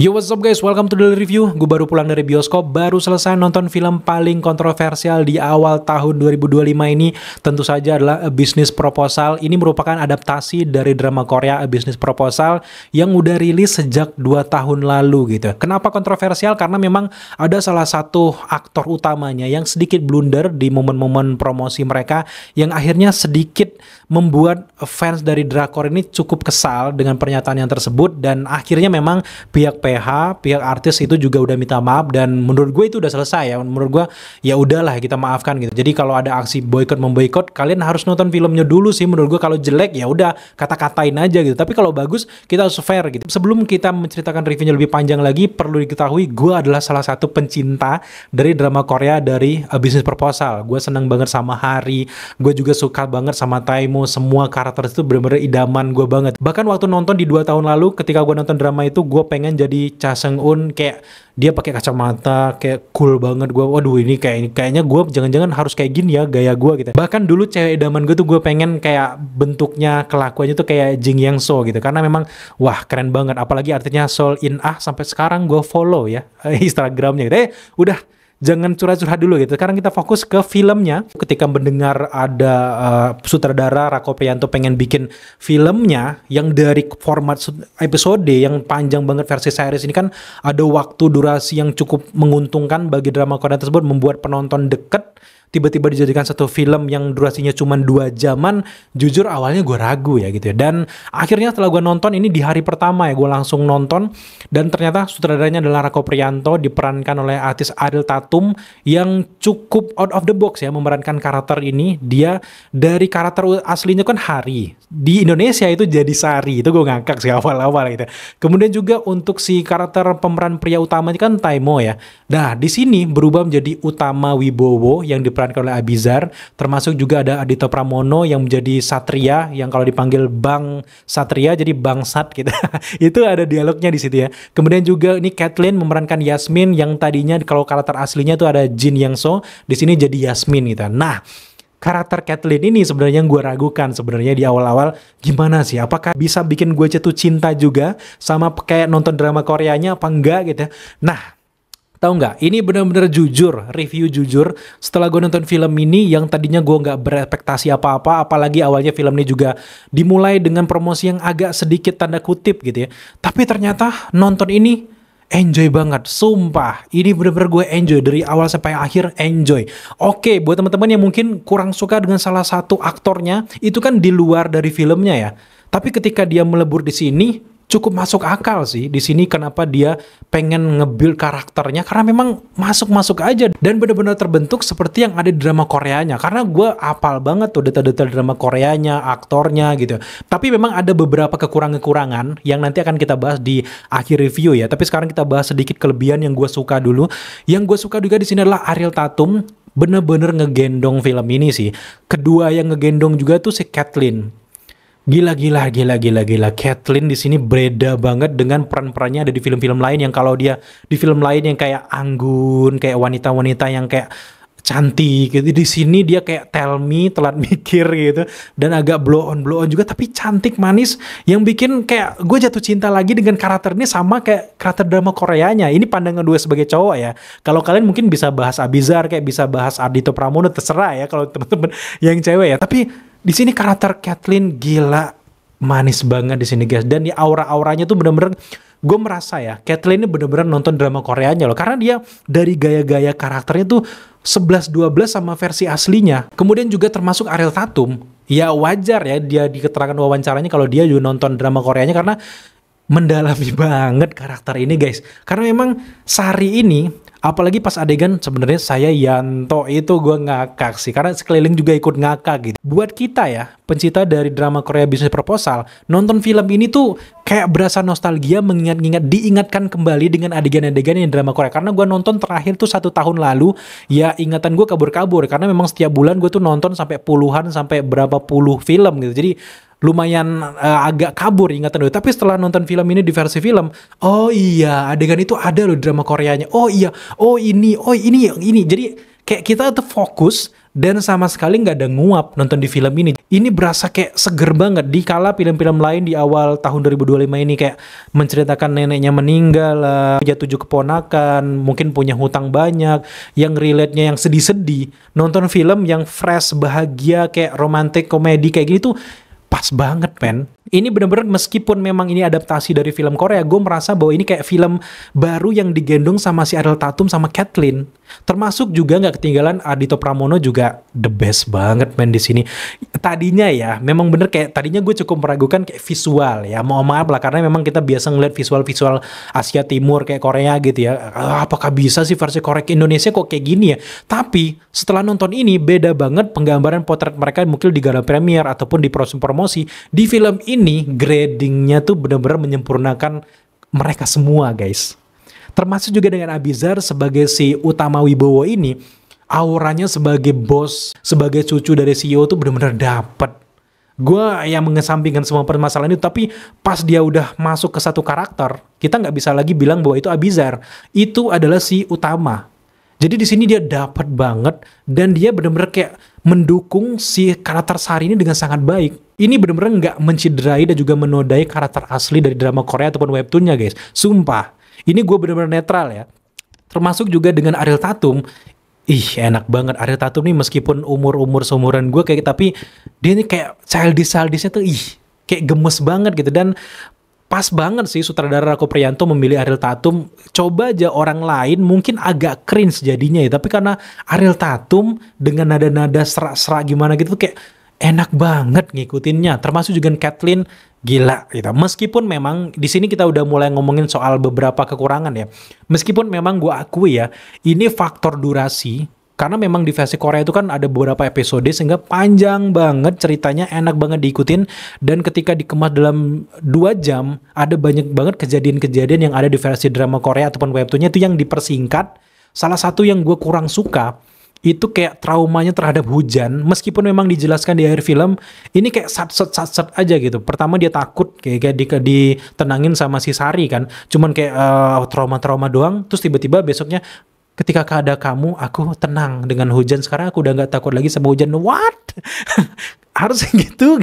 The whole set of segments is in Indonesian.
Yo, what's up guys, welcome to Daily Review. Gue baru pulang dari bioskop, baru selesai nonton film paling kontroversial di awal tahun 2025 ini. Tentu saja adalah A Business Proposal. Ini merupakan adaptasi dari drama Korea A Business Proposal yang udah rilis sejak 2 tahun lalu gitu. Kenapa kontroversial? Karena memang ada salah satu aktor utamanya yang sedikit blunder di momen-momen promosi mereka, yang akhirnya sedikit membuat fans dari drakor ini cukup kesal dengan pernyataan yang tersebut. Dan akhirnya memang pihak artis itu juga udah minta maaf, dan menurut gue itu udah selesai ya. Menurut gue ya udahlah, kita maafkan gitu. Jadi kalau ada aksi boykot memboikot, kalian harus nonton filmnya dulu sih. Menurut gue kalau jelek ya udah kata-katain aja gitu. Tapi kalau bagus kita harus fair gitu. Sebelum kita menceritakan reviewnya lebih panjang lagi, perlu diketahui gue adalah salah satu pencinta dari drama Korea dari A Business Proposal. Gue seneng banget sama Hari, gue juga suka banget sama Taimo. Semua karakter itu bener-bener idaman gue banget. Bahkan waktu nonton di 2 tahun lalu, ketika gue nonton drama itu, gue pengen jadi Cha Seung-un, kayak dia pakai kacamata, kayak cool banget. Gue, waduh ini kayaknya gue jangan-jangan harus kayak gini ya gaya gue gitu. Bahkan dulu cewek idaman gue tuh gue pengen kayak bentuknya, kelakuannya tuh kayak Jin Yang So gitu, karena memang wah keren banget. Apalagi artinya Seol In Ah, sampai sekarang gue follow ya Instagramnya gitu. Udah, jangan curhat-curhat dulu gitu. Sekarang kita fokus ke filmnya. Ketika mendengar ada sutradara Rako Priyanto pengen bikin filmnya yang dari format episode yang panjang banget versi series ini, kan ada waktu durasi yang cukup menguntungkan bagi drama Korea tersebut, membuat penonton deket. Tiba-tiba dijadikan satu film yang durasinya cuma 2 jaman. Jujur awalnya gue ragu ya gitu ya. Dan akhirnya setelah gue nonton ini di hari pertama ya, gue langsung nonton. Dan ternyata sutradaranya adalah Rako Priyanto, diperankan oleh artis Ariel Tatum yang cukup out of the box ya memerankan karakter ini. Dia dari karakter aslinya kan Hari, di Indonesia itu jadi Sari. Itu gue ngakak sih awal-awal gitu. Kemudian juga untuk si karakter pemeran pria utamanya kan Taimo ya. Nah di sini berubah menjadi Utama Wibowo yang diperankan oleh Abizar. Termasuk juga ada Adito Pramono yang menjadi Satria, yang kalau dipanggil Bang Satria jadi Bangsat gitu. Itu ada dialognya di situ ya. Kemudian juga ini Kathleen memerankan Yasmin, yang tadinya kalau karakter aslinya itu ada Jin Yang So, di sini jadi Yasmin gitu. Nah, karakter Kathleen ini sebenarnya yang gue ragukan sebenarnya di awal-awal, gimana sih, apakah bisa bikin gue jatuh cinta juga sama kayak nonton drama Koreanya apa enggak gitu. Nah, tahu nggak, ini bener-bener jujur, review jujur. Setelah gue nonton film ini yang tadinya gue nggak berekspektasi apa-apa, apalagi awalnya film ini juga dimulai dengan promosi yang agak sedikit tanda kutip gitu ya. Tapi ternyata nonton ini enjoy banget, sumpah. Ini bener-bener gue enjoy dari awal sampai akhir, enjoy. Oke, buat teman-teman yang mungkin kurang suka dengan salah satu aktornya, itu kan di luar dari filmnya ya. Tapi ketika dia melebur di sini, cukup masuk akal sih. Di sini kenapa dia pengen nge-build karakternya, karena memang masuk-masuk aja dan benar-benar terbentuk seperti yang ada di drama Koreanya. Karena gue apal banget tuh detail-detail drama Koreanya, aktornya gitu. Tapi memang ada beberapa kekurangan-kekurangan yang nanti akan kita bahas di akhir review ya. Tapi sekarang kita bahas sedikit kelebihan yang gue suka dulu. Yang gue suka juga di sini adalah Ariel Tatum bener-bener ngegendong film ini sih. Kedua yang ngegendong juga tuh si Kathleen. Gila. Kathleen di sini beda banget dengan peran-perannya ada di film-film lain, yang kalau dia di film lain yang kayak anggun, kayak wanita-wanita yang kayak cantik gitu. Di sini dia kayak tell me, telat mikir gitu, dan agak blow on juga, tapi cantik, manis, yang bikin kayak gue jatuh cinta lagi dengan karakter ini sama kayak karakter drama Koreanya. Ini pandangan gue sebagai cowok ya. Kalau kalian mungkin bisa bahas Abizar, kayak bisa bahas Adito Pramono, terserah ya kalau teman-teman yang cewek ya. Tapi di sini karakter Kathleen gila, manis banget di sini guys. Dan di aura-auranya tuh bener-bener gue merasa ya, Kathleen ini bener-bener nonton drama Koreanya loh. Karena dia dari gaya-gaya karakternya tuh 11-12 sama versi aslinya. Kemudian juga termasuk Ariel Tatum. Ya wajar ya dia di keterangan wawancaranya kalau dia juga nonton drama Koreanya, karena mendalami banget karakter ini guys. Karena memang Sari ini, apalagi pas adegan sebenarnya saya Yanto itu gue ngakak sih, karena sekeliling juga ikut ngakak gitu. Buat kita ya, pencinta dari drama Korea Business Proposal, nonton film ini tuh kayak berasa nostalgia, diingatkan kembali dengan adegan-adegan yang drama Korea. Karena gue nonton terakhir tuh 1 tahun lalu, ya ingatan gue kabur-kabur. Karena memang setiap bulan gue tuh nonton sampai puluhan, sampai berapa puluh film gitu. Jadi lumayan agak kabur ingatan gue. Tapi setelah nonton film ini di versi film, oh iya adegan itu ada loh drama Koreanya. Oh iya, oh ini. Jadi kayak kita tuh fokus dan sama sekali nggak ada nguap nonton di film ini. Ini berasa kayak seger banget di kala film-film lain di awal tahun 2025 ini kayak menceritakan neneknya meninggal lah, punya 7 keponakan, mungkin punya hutang banyak, yang relate-nya yang sedih-sedih. Nonton film yang fresh, bahagia, kayak romantic komedi kayak gini tuh pas banget, men. Ini bener-bener meskipun memang ini adaptasi dari film Korea, gue merasa bahwa ini kayak film baru yang digendong sama si Ariel Tatum sama Kathleen. Termasuk juga nggak ketinggalan Ardhito Pramono juga the best banget, men, di sini. Tadinya ya, memang bener kayak tadinya gue cukup meragukan kayak visual ya. Mohon maaf lah karena memang kita biasa ngeliat visual-visual Asia Timur kayak Korea gitu ya. Apakah bisa sih versi Korea ke Indonesia kok kayak gini ya? Tapi setelah nonton ini beda banget penggambaran potret mereka mungkin di gala premier ataupun di promosi. Di film ini gradingnya tuh benar-benar menyempurnakan mereka semua, guys. Termasuk juga dengan Abizar sebagai si utama Wibowo ini, auranya sebagai bos, sebagai cucu dari CEO tuh benar-benar dapet. Gue yang mengesampingkan semua permasalahan itu, tapi pas dia udah masuk ke satu karakter, kita nggak bisa lagi bilang bahwa itu Abizar. Itu adalah si utama. Jadi di sini dia dapat banget dan dia benar-benar kayak mendukung si karakter Sari ini dengan sangat baik. Ini benar-benar nggak menciderai dan juga menodai karakter asli dari drama Korea ataupun webtoonnya, guys. Sumpah, ini gue benar-benar netral ya. Termasuk juga dengan Ariel Tatum. Ih, enak banget Ariel Tatum nih meskipun umur-umur seumuran gue kayak, tapi dia ini kayak childish-childishnya tuh kayak gemes banget gitu. Dan pas banget sih sutradara Rako Priyanto memilih Ariel Tatum. Coba aja orang lain mungkin agak cringe jadinya ya. Tapi karena Ariel Tatum dengan nada-nada serak-serak gimana gitu kayak enak banget ngikutinnya. Termasuk juga Kathleen, gila gitu. Meskipun memang di sini kita udah mulai ngomongin soal beberapa kekurangan ya. Meskipun memang gue akui ya, ini faktor durasi. Karena memang di versi Korea itu kan ada beberapa episode sehingga panjang banget ceritanya, enak banget diikutin. Dan ketika dikemas dalam 2 jam, ada banyak banget kejadian-kejadian yang ada di versi drama Korea ataupun webtoonnya itu yang dipersingkat. Salah satu yang gue kurang suka, itu kayak traumanya terhadap hujan. Meskipun memang dijelaskan di akhir film, ini kayak sat-set aja gitu. Pertama dia takut, kayak ditenangin sama si Sari kan. Cuman kayak trauma-trauma doang, terus tiba-tiba besoknya, ketika ada kamu, aku tenang dengan hujan. Sekarang aku udah nggak takut lagi sama hujan. What? Harus gitu.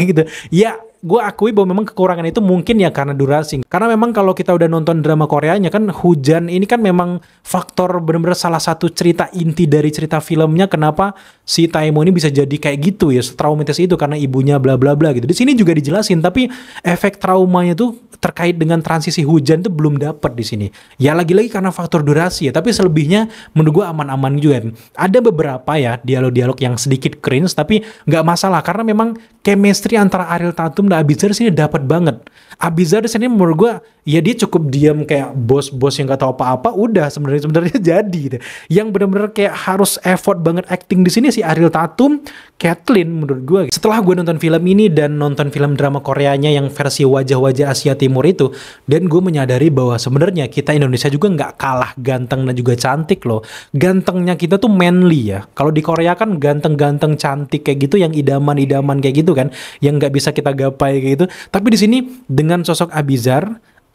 Ya, gue akui bahwa memang kekurangan itu mungkin ya karena durasi. Karena memang kalau kita udah nonton drama Koreanya kan hujan ini kan memang faktor benar-benar salah satu cerita inti dari cerita filmnya. Kenapa si Taemo ini bisa jadi kayak gitu ya, traumatis itu karena ibunya bla bla bla gitu. Di sini juga dijelasin, tapi efek traumanya tuh terkait dengan transisi hujan tuh belum dapet di sini. Ya lagi-lagi karena faktor durasi ya, tapi selebihnya menurut gue aman-aman juga. Ada beberapa ya dialog-dialog yang sedikit cringe, tapi nggak masalah karena memang chemistry antara Ariel Tatum dan Abizar sini dapat banget. Abizar di sini menurut gue ya dia cukup diam kayak bos-bos yang nggak tahu apa-apa, udah sebenarnya jadi gitu. Yang benar-benar kayak harus effort banget acting di sini si Ariel Tatum, Kathleen menurut gue. Setelah gue nonton film ini dan nonton film drama Koreanya yang versi wajah-wajah Asia Timur itu, dan gue menyadari bahwa sebenarnya kita Indonesia juga nggak kalah ganteng dan juga cantik loh. Gantengnya kita tuh manly ya. Kalau di Korea kan ganteng-ganteng cantik kayak gitu, yang idaman-idaman kayak gitu kan, yang nggak bisa kita gapai kayak gitu. Tapi di sini dengan sosok Abizar,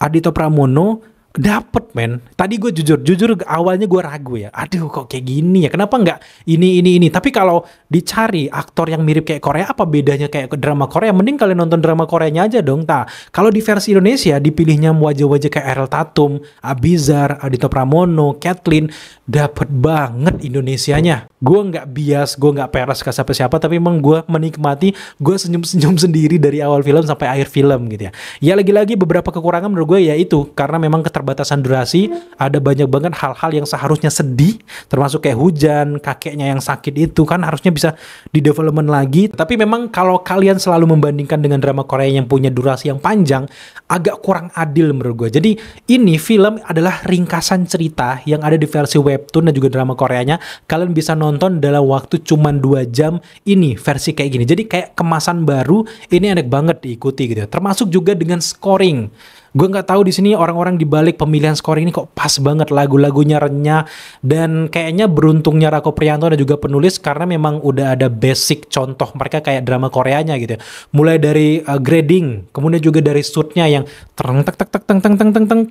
Ardhito Pramono dapet, men. Tadi gue jujur awalnya gue ragu ya. Aduh kok kayak gini ya. Kenapa nggak ini. Tapi kalau dicari aktor yang mirip kayak Korea, apa bedanya kayak ke drama Korea? Mending kalian nonton drama Koreanya aja dong. Nah, kalau di versi Indonesia dipilihnya wajah-wajah kayak Ariel Tatum, Abizar, Ardhito Pramono, Kathleen, dapet banget Indonesianya. Gue nggak bias, gue nggak peres ke siapa-siapa, tapi emang gue menikmati, gue senyum-senyum sendiri dari awal film sampai akhir film gitu ya. Ya lagi-lagi beberapa kekurangan menurut gue ya itu, karena memang keterbatasan durasi, ada banyak banget hal-hal yang seharusnya sedih, termasuk kayak hujan, kakeknya yang sakit itu kan harusnya bisa di development lagi. Tapi memang kalau kalian selalu membandingkan dengan drama Korea yang punya durasi yang panjang, agak kurang adil menurut gue. Jadi ini film adalah ringkasan cerita yang ada di versi webtoon dan juga drama Koreanya. Kalian bisa nonton dalam waktu cuma 2 jam, ini versi kayak gini. Jadi kayak kemasan baru, ini enak banget diikuti gitu. Termasuk juga dengan scoring. Gue nggak tahu di sini orang-orang di balik pemilihan scoring ini kok pas banget, lagu-lagunya renyah, dan kayaknya beruntungnya Rako Priyanto dan juga penulis karena memang udah ada basic contoh mereka kayak drama Koreanya gitu. Mulai dari grading, kemudian juga dari shootnya yang tereng tek tek tek teng teng teng teng teng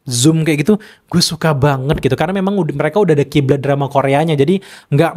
zoom kayak gitu, gue suka banget gitu. Karena memang mereka udah ada kiblat drama Koreanya, jadi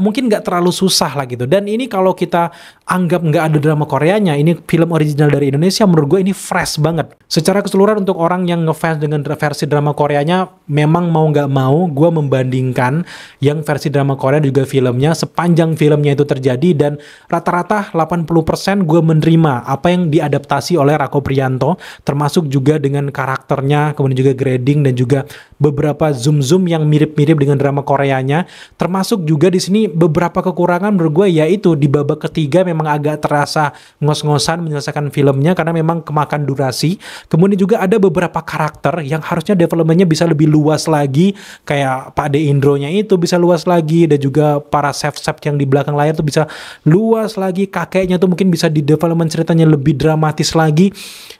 mungkin nggak terlalu susah lah gitu. Dan ini kalau kita anggap nggak ada drama Koreanya, ini film original dari Indonesia, menurut gue ini fresh banget. Secara keseluruhan untuk orang yang ngefans dengan versi drama Koreanya, memang mau nggak mau, gue membandingkan yang versi drama Korea dan juga filmnya, sepanjang filmnya itu terjadi, dan rata-rata 80% gue menerima apa yang diadaptasi oleh Rako Priyanto, termasuk juga dengan karakternya, kemudian juga grading, dan juga beberapa zoom yang mirip-mirip dengan drama Koreanya. Termasuk juga di sini beberapa kekurangan menurut gue, yaitu di babak ketiga memang agak terasa ngos-ngosan menyelesaikan filmnya karena memang kemakan durasi. Kemudian juga ada beberapa karakter yang harusnya developmentnya bisa lebih luas lagi, kayak Pak De Indro-nya itu bisa luas lagi, dan juga para chef-chef yang di belakang layar tuh bisa luas lagi, kakeknya tuh mungkin bisa di development ceritanya lebih dramatis lagi.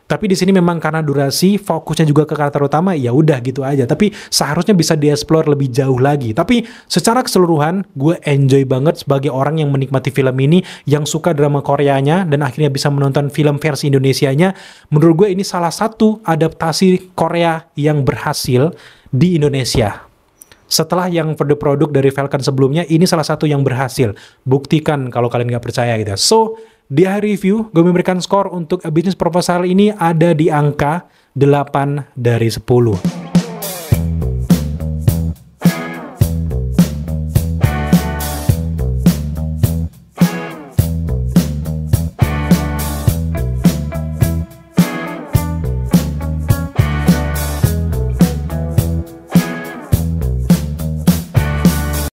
Tapi di sini memang karena durasi, fokusnya juga ke karakter utama, ya udah gitu aja. Tapi seharusnya bisa dieksplor lebih jauh lagi. Tapi secara keseluruhan, gue enjoy banget sebagai orang yang menikmati film ini, yang suka drama Koreanya, dan akhirnya bisa menonton film versi Indonesianya. Menurut gue ini salah satu adaptasi Korea yang berhasil di Indonesia. Setelah yang produk dari Falcon sebelumnya, ini salah satu yang berhasil. Buktikan kalau kalian nggak percaya gitu. So, di hari review, gue memberikan skor untuk bisnis proposal ini ada di angka 8 dari 10.